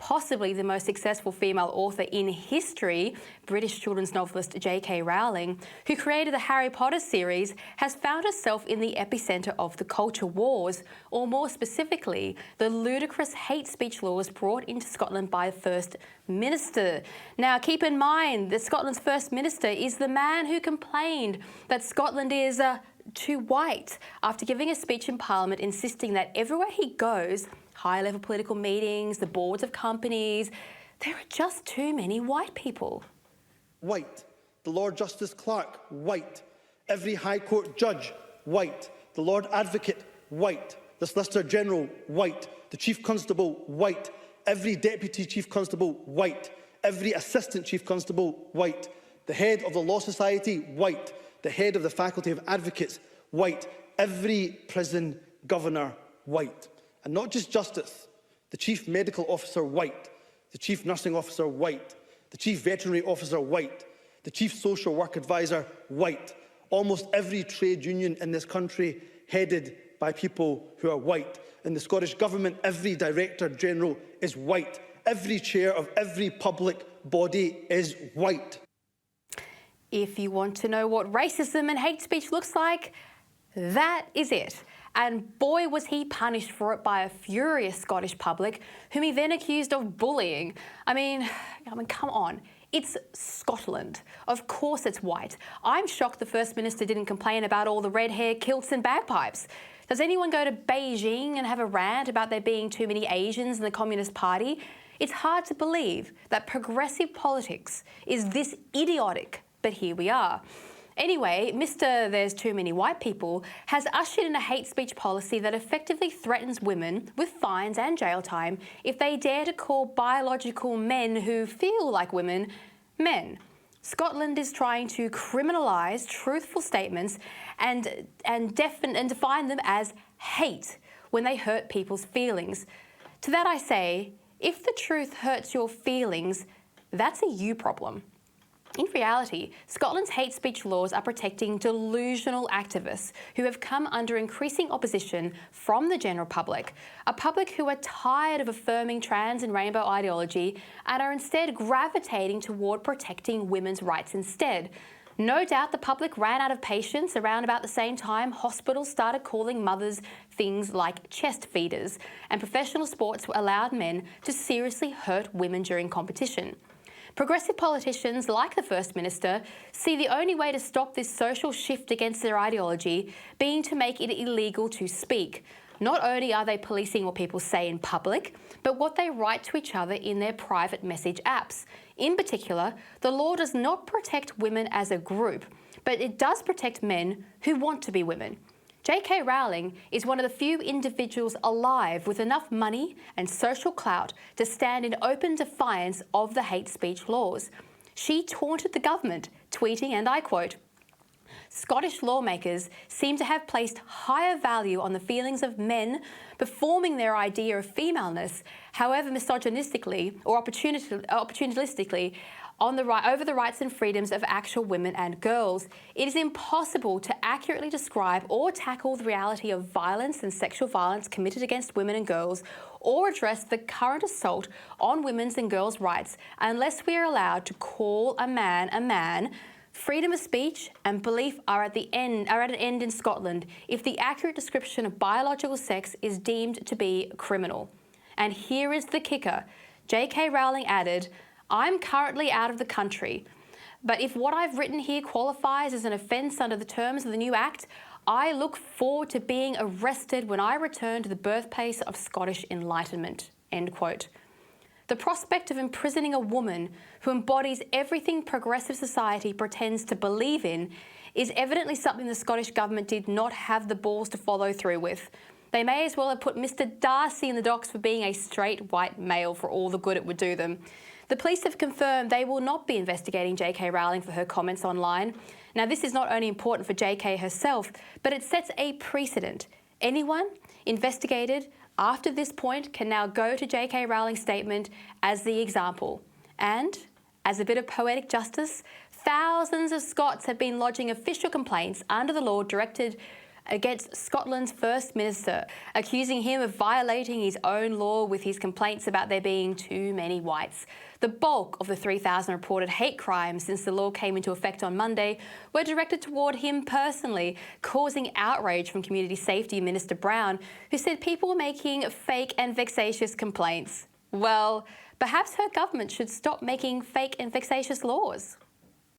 possibly the most successful female author in history, British children's novelist J.K. Rowling, who created the Harry Potter series, has found herself in the epicentre of the culture wars, or more specifically, the ludicrous hate speech laws brought into Scotland by the First Minister. Now, keep in mind that Scotland's First Minister is the man who complained that Scotland is too white after giving a speech in Parliament insisting that everywhere he goes, high-level political meetings, the boards of companies, there are just too many white people. White. The Lord Justice Clerk, white. Every High Court judge, white. The Lord Advocate, white. The Solicitor General, white. The Chief Constable, white. Every Deputy Chief Constable, white. Every Assistant Chief Constable, white. The Head of the Law Society, white. The Head of the Faculty of Advocates, white. Every Prison Governor, white. And not just Justice. The Chief Medical Officer, white. The Chief Nursing Officer, white. The Chief Veterinary Officer, white. The Chief Social Work Advisor, white. Almost every trade union in this country headed by people who are white. In the Scottish Government, every Director General is white. Every chair of every public body is white. If you want to know what racism and hate speech looks like, that is it. And boy, was he punished for it by a furious Scottish public, whom he then accused of bullying. I mean, come on. It's Scotland. Of course it's white. I'm shocked the First Minister didn't complain about all the red hair, kilts and bagpipes. Does anyone go to Beijing and have a rant about there being too many Asians in the Communist Party? It's hard to believe that progressive politics is this idiotic, but here we are. Anyway, Mr. There's Too Many White People has ushered in a hate speech policy that effectively threatens women with fines and jail time if they dare to call biological men who feel like women, men. Scotland is trying to criminalise truthful statements and define them as hate when they hurt people's feelings. To that I say, if the truth hurts your feelings, that's a you problem. In reality, Scotland's hate speech laws are protecting delusional activists who have come under increasing opposition from the general public, a public who are tired of affirming trans and rainbow ideology and are instead gravitating toward protecting women's rights instead. No doubt the public ran out of patience around about the same time hospitals started calling mothers things like chest feeders, and professional sports allowed men to seriously hurt women during competition. Progressive politicians like the First Minister see the only way to stop this social shift against their ideology being to make it illegal to speak. Not only are they policing what people say in public, but what they write to each other in their private message apps. In particular, the law does not protect women as a group, but it does protect men who want to be women. J.K. Rowling is one of the few individuals alive with enough money and social clout to stand in open defiance of the hate speech laws. She taunted the government, tweeting, and I quote, "Scottish lawmakers seem to have placed higher value on the feelings of men performing their idea of femaleness, however misogynistically or opportunistically, over the rights and freedoms of actual women and girls. It is impossible to accurately describe or tackle the reality of violence and sexual violence committed against women and girls, or address the current assault on women's and girls' rights unless we are allowed to call a man a man. Freedom of speech and belief are at an end in Scotland if the accurate description of biological sex is deemed to be criminal." And here is the kicker. J.K. Rowling added, "I'm currently out of the country, but if what I've written here qualifies as an offence under the terms of the new Act, I look forward to being arrested when I return to the birthplace of Scottish Enlightenment." End quote. The prospect of imprisoning a woman who embodies everything progressive society pretends to believe in is evidently something the Scottish Government did not have the balls to follow through with. They may as well have put Mr. Darcy in the docks for being a straight white male for all the good it would do them. The police have confirmed they will not be investigating J.K. Rowling for her comments online. Now, this is not only important for J.K. herself, but it sets a precedent. Anyone investigated after this point can now go to J.K. Rowling's statement as the example. And, as a bit of poetic justice, thousands of Scots have been lodging official complaints under the law directed against Scotland's First Minister, accusing him of violating his own law with his complaints about there being too many whites. The bulk of the 3,000 reported hate crimes since the law came into effect on Monday were directed toward him personally, causing outrage from Community Safety Minister Brown, who said people were making fake and vexatious complaints. Well, perhaps her government should stop making fake and vexatious laws.